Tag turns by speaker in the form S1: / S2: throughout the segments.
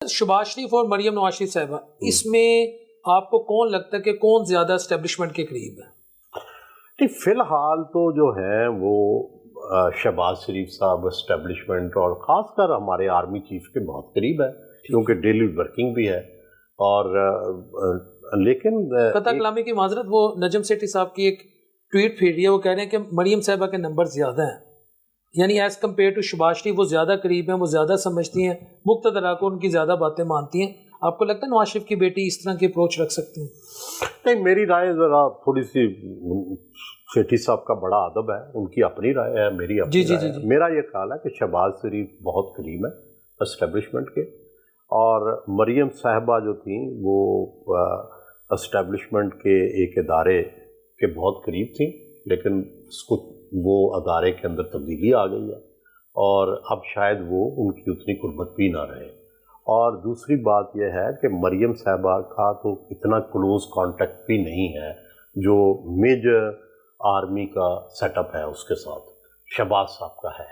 S1: شہباز شریف اور مریم نواز شریف صاحبہ، اس میں آپ کو کون لگتا ہے کہ کون زیادہ اسٹیبلشمنٹ کے قریب ہے؟
S2: فی الحال تو جو ہے وہ شہباز شریف صاحب اسٹیبلشمنٹ اور خاص کر ہمارے آرمی چیف کے بہت قریب ہے، کیونکہ ڈیلی ورکنگ بھی ہے۔ اور لیکن
S1: قطع کلامی کی معذرت، وہ نجم سیٹھی صاحب کی ایک ٹویٹ پھیر رہی ہے، وہ کہہ رہے ہیں کہ مریم صاحبہ کے نمبر زیادہ ہیں، یعنی ایز کمپیئر ٹو شہباز شریف وہ زیادہ قریب ہیں، وہ زیادہ سمجھتی ہیں، مقتدرہ کو ان کی زیادہ باتیں مانتی ہیں۔ آپ کو لگتا ہے نواز شریف کی بیٹی اس طرح کی اپروچ رکھ سکتی ہیں؟
S2: نہیں، میری رائے ذرا تھوڑی سی، سیٹھی صاحب کا بڑا ادب ہے، ان کی اپنی رائے ہے، میری اپنی رائے ہے۔ میرا یہ خیال ہے کہ شہباز شریف بہت قریب ہے اسٹیبلشمنٹ کے، اور مریم صاحبہ جو تھیں وہ اسٹیبلشمنٹ کے ایک ادارے کے بہت قریب تھیں، لیکن اس کو وہ ادارے کے اندر تبدیلی آ گئی ہے، اور اب شاید وہ ان کی اتنی قربت بھی نہ رہے۔ اور دوسری بات یہ ہے کہ مریم صاحبہ کا تو اتنا کلوز کانٹیکٹ بھی نہیں ہے جو میجر آرمی کا سیٹ اپ ہے اس کے ساتھ شہباز صاحب کا ہے۔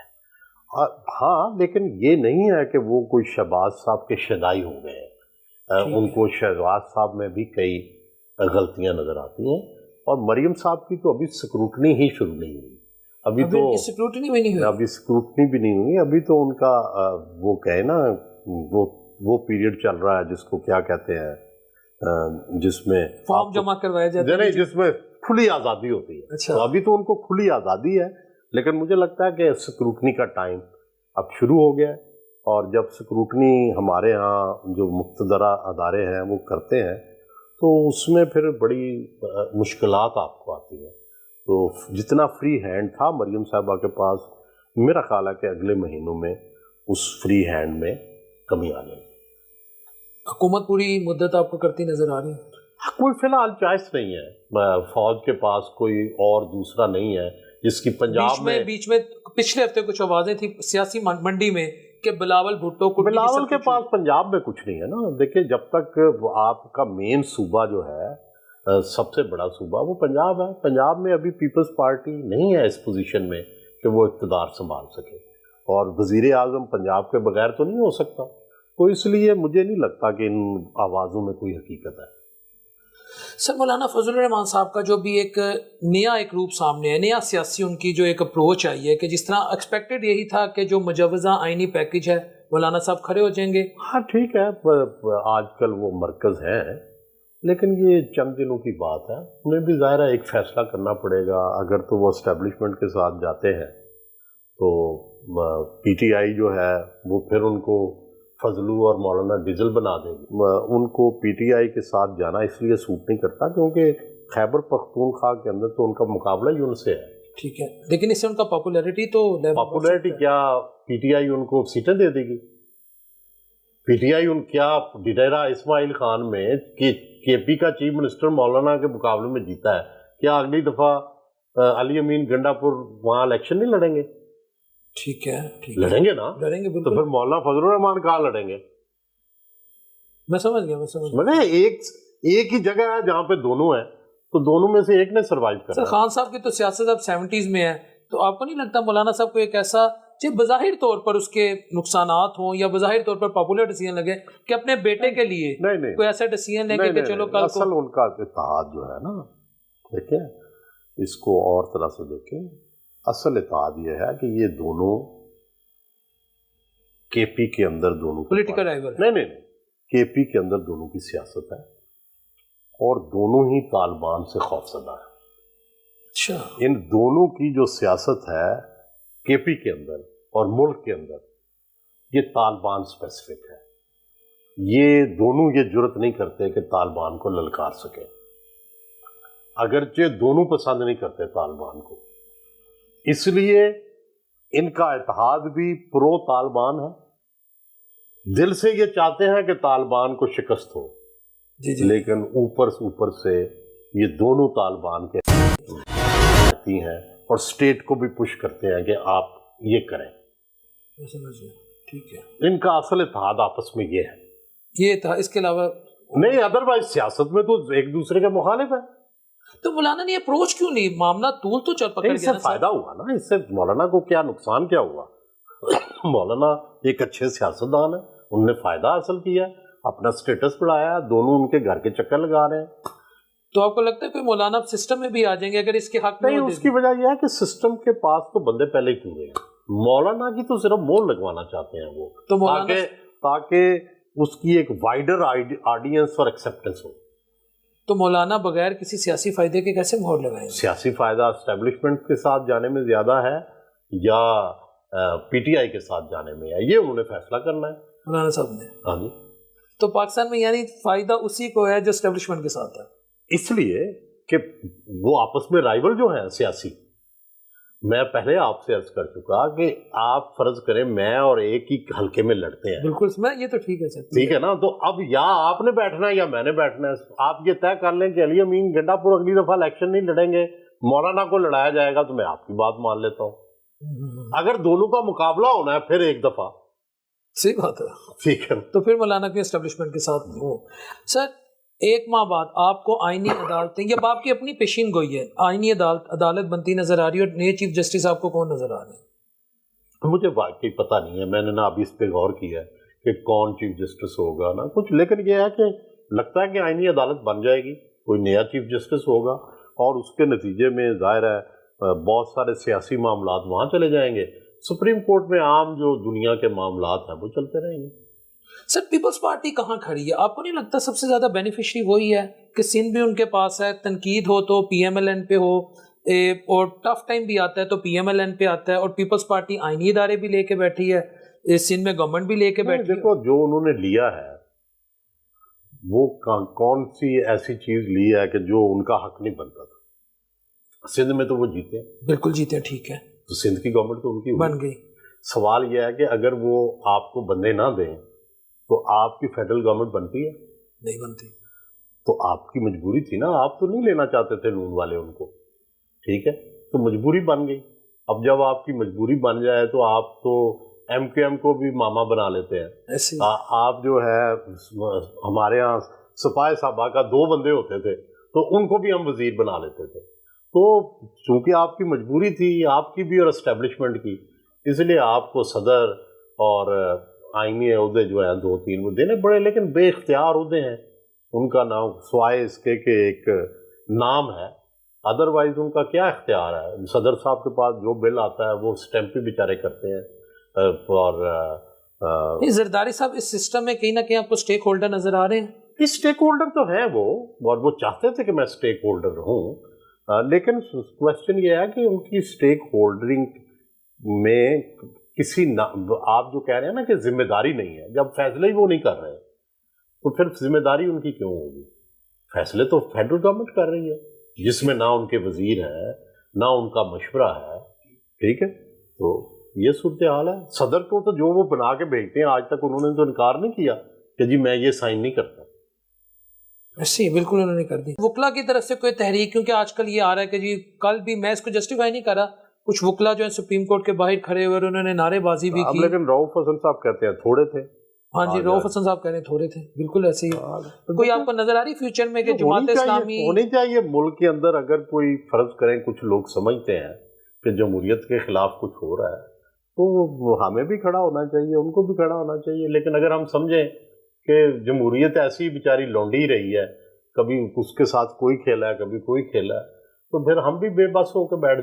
S2: ہاں، لیکن یہ نہیں ہے کہ وہ کوئی شہباز صاحب کے شدائی ہو گئے ہیں، ان کو شہباز صاحب میں بھی کئی غلطیاں نظر آتی ہیں، اور مریم صاحب کی تو ابھی سکروٹنی ہی شروع نہیں ہوئی، ابھی تو
S1: سکروٹنی بھی نہیں ہوئی،
S2: ابھی سکروٹنی بھی نہیں ہوئی، ابھی تو ان کا وہ کہے نا وہ پیریڈ چل رہا ہے جس کو کیا کہتے ہیں، جس میں
S1: فارم جمع کروایا جاتا ہے،
S2: نہیں، جس میں کھلی آزادی ہوتی ہے۔ تو ابھی تو ان کو کھلی آزادی ہے، لیکن مجھے لگتا ہے کہ سکروٹنی کا ٹائم اب شروع ہو گیا ہے، اور جب سکروٹنی ہمارے ہاں جو مقتدرہ ادارے ہیں وہ کرتے ہیں تو اس میں پھر بڑی مشکلات آپ کو آتی ہیں۔ تو جتنا فری ہینڈ تھا مریم صاحبہ کے پاس، میرا خیال ہے کہ اگلے مہینوں میں اس فری ہینڈ میں کمی آ جائے گی۔
S1: حکومت پوری مدت آپ کو کرتی نظر آ رہی ہے؟
S2: کوئی فی الحال چوائس نہیں ہے، فوج کے پاس کوئی اور دوسرا نہیں ہے جس کی پنجاب میں
S1: بیچ میں پچھلے ہفتے کچھ آوازیں تھیں سیاسی منڈی میں کہ بلاول بھٹو کو،
S2: بلاول کے پاس پنجاب میں کچھ نہیں ہے نا۔ دیکھیں، جب تک آپ کا مین صوبہ جو ہے، سب سے بڑا صوبہ، وہ پنجاب ہے، پنجاب میں ابھی پیپلز پارٹی نہیں ہے اس پوزیشن میں کہ وہ اقتدار سنبھال سکے، اور وزیر اعظم پنجاب کے بغیر تو نہیں ہو سکتا، تو اس لیے مجھے نہیں لگتا کہ ان آوازوں میں کوئی حقیقت ہے۔
S1: سر، مولانا فضل الرحمان صاحب کا جو بھی ایک نیا روپ سامنے ہے، نیا سیاسی ان کی جو ایک اپروچ آئی ہے، کہ جس طرح ایکسپیکٹڈ یہی تھا کہ جو مجوزہ آئینی پیکج ہے مولانا صاحب کھڑے ہو جائیں گے۔
S2: ہاں ٹھیک ہے، آج کل وہ مرکز ہیں، لیکن یہ چند دنوں کی بات ہے، انہیں بھی ظاہر ہے ایک فیصلہ کرنا پڑے گا۔ اگر تو وہ اسٹیبلشمنٹ کے ساتھ جاتے ہیں تو پی ٹی آئی جو ہے وہ پھر ان کو فضلو اور مولانا ڈیزل بنا دے گی۔ ان کو پی ٹی آئی کے ساتھ جانا اس لیے سوٹ نہیں کرتا کیونکہ خیبر پختونخوا کے اندر تو ان کا مقابلہ ہی ان سے ہے۔
S1: ٹھیک ہے، لیکن اس سے ان کا پاپولیرٹی
S2: کیا پی ٹی آئی ان کو سیٹیں دے دے گی؟ پی ٹی آئی کیا ڈڈیرا اسماعیل خان میں کے پی کا چیف منسٹر مولانا کے مقابلے میں جیتا ہے، کیا اگلی دفعہ علی امین گنڈا پور وہاں الیکشن نہیں لڑیں گے؟
S1: ٹھیک ہے،
S2: لڑیں گے نا،
S1: لڑیں گے،
S2: تو پھر مولانا فضل الرحمان کہاں لڑیں گے؟
S1: میں سمجھ گیا،
S2: ایک ہی جگہ ہے جہاں پہ دونوں ہیں، تو دونوں میں سے ایک نے سروائیو کرنا۔
S1: سر، خان صاحب کی تو سیاست اب 70s میں ہے، تو آپ کو نہیں لگتا مولانا صاحب کو ایک ایسا بظاہر طور پر اس کے نقصانات ہوں یا بظاہر طور پر پاپولر ڈیسیژن لگے کہ اپنے بیٹے کے لیے کوئی ایسا ڈیسیژن لے کہ چلو کل کو؟
S2: اصل ان کا اتحاد جو ہے نا، دیکھیں اس کو اور طرح سے دیکھیں، اصل اتحاد یہ ہے کہ یہ دونوں کے پی کے اندر دونوں
S1: پولیٹیکل رائیول،
S2: نہیں، کے پی کے اندر دونوں کی سیاست ہے، اور دونوں ہی طالبان سے خوفزدہ ہے۔
S1: اچھا،
S2: ان دونوں کی جو سیاست ہے کے پی کے اندر اور ملک کے اندر، یہ طالبان اسپیسیفک ہے۔ یہ دونوں یہ جرت نہیں کرتے کہ طالبان کو للکار سکے، اگرچہ دونوں پسند نہیں کرتے طالبان کو، اس لیے ان کا اتحاد بھی پرو طالبان ہے، دل سے یہ چاہتے ہیں کہ طالبان کو شکست ہو، لیکن اوپر سے یہ دونوں طالبان کے ہیں اور اسٹیٹ کو بھی پش کرتے ہیں کہ آپ یہ کریں۔
S1: ٹھیک ہے،
S2: ان کا اصل اتحاد آپس میں یہ ہے،
S1: یہ تھا، اس کے علاوہ
S2: نہیں، ادروائز سیاست میں تو ایک دوسرے کے مخالف ہے۔
S1: تو مولانا نے اپروچ کیوں نہیں؟ معاملہ طول تو چل پکڑ گیا،
S2: اس سے فائدہ ہوا نا، اس سے مولانا کو کیا نقصان کیا ہوا؟ مولانا ایک اچھے سیاستدان ہے، انہوں نے فائدہ حاصل کیا، اپنا سٹیٹس بڑھایا، دونوں ان کے گھر کے چکر لگا رہے ہیں.
S1: تو آپ کو لگتا ہے کوئی مولانا سسٹم میں بھی آ جائیں گے اگر اس کے حق میں
S2: نہیں، اس کی وجہ یہ ہے کہ سسٹم کے پاس تو بندے پہلے ہی پورے ہیں. مولانا کی تو صرف مور لگوانا چاہتے ہیں وہ،
S1: تو مولانا
S2: تاکہ اس کی ایک وائڈر آڈینس اور ایکسیپٹنس ہو.
S1: تو مولانا بغیر کسی سیاسی فائدے کے کیسے مہر لگائیں گے؟
S2: سیاسی فائدہ اسٹیبلشمنٹ کے ساتھ جانے میں زیادہ ہے یا پی ٹی آئی کے ساتھ جانے میں ہے، یہ انہوں نے فیصلہ کرنا ہے
S1: مولانا صاحب نے.
S2: ہاں جی.
S1: تو پاکستان میں یعنی فائدہ اسی کو ہے جو اسٹیبلشمنٹ کے ساتھ ہے،
S2: اس لیے کہ وہ آپس میں رائیول جو ہیں سیاسی. میں پہلے آپ سے عرض کر چکا کہ آپ فرض کریں میں اور ایک ہی حلقے میں لڑتے ہیں.
S1: بالکل میں یہ تو ٹھیک ہے سر،
S2: ٹھیک ہے نا. تو اب یا آپ نے بیٹھنا ہے یا میں نے بیٹھنا ہے. آپ یہ طے کر لیں کہ علی امین گنڈا پور اگلی دفعہ الیکشن نہیں لڑیں گے، مولانا کو لڑایا جائے گا، تو میں آپ کی بات مان لیتا ہوں. اگر دونوں کا مقابلہ ہونا ہے پھر ایک دفعہ،
S1: صحیح بات ہے،
S2: ٹھیک ہے،
S1: تو پھر مولانا کے اسٹیبلشمنٹ کے ساتھ ہو. سر ایک ماہ بعد آپ کو آئینی عدالتیں، یہ آپ کی اپنی پیشین گوئی ہے، آئینی عدالت بنتی نظر آ رہی ہے، اور نئے چیف جسٹس آپ کو کون نظر آ رہے ہیں؟
S2: مجھے واقعی پتہ نہیں ہے، میں نے نا ابھی اس پہ غور کیا ہے کہ کون چیف جسٹس ہوگا نا کچھ، لیکن یہ ہے کہ لگتا ہے کہ آئینی عدالت بن جائے گی، کوئی نیا چیف جسٹس ہوگا، اور اس کے نتیجے میں ظاہر ہے بہت سارے سیاسی معاملات وہاں چلے جائیں گے. سپریم کورٹ میں عام جو دنیا کے معاملات ہیں وہ چلتے رہیں گے.
S1: سر پیپلز پارٹی کہاں کھڑی ہے؟ آپ کو نہیں لگتا سب سے زیادہ بینیفیشری وہی ہے کہ سندھ بھی ان کے پاس ہے، تنقید ہو تو پی ایم ایل این پہ ہو، اور ٹف ٹائم بھی آتا ہے تو پی ایم ایل این پہ آتا ہے، اور پیپلز پارٹی آئینی ادارے بھی لے کے بیٹھی ہے، سندھ میں گورنمنٹ بھی لے کے بیٹھی ہے.
S2: دیکھو جو انہوں نے لیا ہے وہ کون سی ایسی چیز لی ہے کہ جو ان کا حق نہیں بنتا تھا. سندھ میں تو وہ جیتے ہیں،
S1: بالکل جیتے ہیں، ٹھیک ہے،
S2: تو سندھ کی گورنمنٹ تو ان کی
S1: بن گئی.
S2: سوال یہ ہے کہ اگر وہ آپ کو بندے نہ دیں تو آپ کی فیڈرل گورنمنٹ بنتی ہے؟
S1: نہیں بنتی.
S2: تو آپ کی مجبوری تھی نا، آپ تو نہیں لینا چاہتے تھے نون والے ان کو، ٹھیک ہے، تو مجبوری بن گئی. اب جب آپ کی مجبوری بن جائے تو آپ تو ایم کیو ایم کو بھی ماما بنا لیتے ہیں.
S1: ایسے
S2: آپ جو ہے ہمارے ہاں سپاہی صاحبہ کا 2 بندے ہوتے تھے تو ان کو بھی ہم وزیر بنا لیتے تھے. تو چونکہ آپ کی مجبوری تھی، آپ کی بھی اور اسٹیبلشمنٹ کی، اس لیے آپ کو صدر اور آئینی عہدے جو ہیں 2-3 وہ دینے پڑے، لیکن بے اختیار عہدے ہیں. ان کا نام سوائے اس کے کہ ایک نام ہے، ادروائز ان کا کیا اختیار ہے. صدر صاحب کے پاس جو بل آتا ہے وہ اسٹیمپ بھی بیچارے کرتے ہیں. اور
S1: زرداری صاحب اس سسٹم میں کہیں نہ کہیں آپ کو سٹیک ہولڈر نظر آ رہے ہیں؟
S2: اسٹیک ہولڈر تو ہیں وہ، اور وہ چاہتے تھے کہ میں اسٹیک ہولڈر ہوں، لیکن کوشچن یہ ہے کہ ان کی اسٹیک ہولڈرنگ میں کسی آپ جو کہہ رہے ہیں نا کہ ذمہ داری نہیں ہے، جب فیصلے ہی وہ نہیں کر رہے تو پھر ذمہ داری ان کی کیوں ہوگی؟ فیصلے تو فیڈرل گورنمنٹ کر رہی ہے، جس میں نہ ان کے وزیر ہے نہ ان کا مشورہ ہے، ٹھیک ہے. تو یہ صورتحال ہے. صدر کو تو جو وہ بنا کے بھیجتے ہیں آج تک انہوں نے تو انکار نہیں کیا کہ جی میں یہ سائن نہیں کرتا.
S1: ایسی بالکل انہوں نے کر دی. وکلا کی طرف سے کوئی تحریک، کیونکہ آج کل یہ آ رہا ہے کہ جی کل بھی میں اس کو جسٹیفائی نہیں کر رہا، کچھ وکلا جو ہے سپریم کورٹ کے باہر کھڑے ہوئے انہوں نے نعرے بازی بھی کی.
S2: لیکن رؤف حسن صاحب کہتے ہیں تھوڑے تھے.
S1: ہاں جی، رؤف حسن صاحب کہہ رہے ہیں تھوڑے تھے، بالکل ایسے ہی. کوئی آپ کو نظر آ رہی فیوچر میں کہ جماعت اسلامی
S2: ہونی چاہیے ملک کے اندر؟ اگر کوئی فرض کریں کچھ لوگ سمجھتے ہیں کہ جمہوریت کے خلاف کچھ ہو رہا ہے تو ہمیں بھی کھڑا ہونا چاہیے، ان کو بھی کھڑا ہونا چاہیے. لیکن اگر ہم سمجھیں کہ جمہوریت ایسی بیچاری لونڈی رہی ہے، کبھی اس کے ساتھ کوئی کھیلا ہے کبھی کوئی کھیلا ہے، تو پھر ہم بھی بے بس ہو کے بیٹھ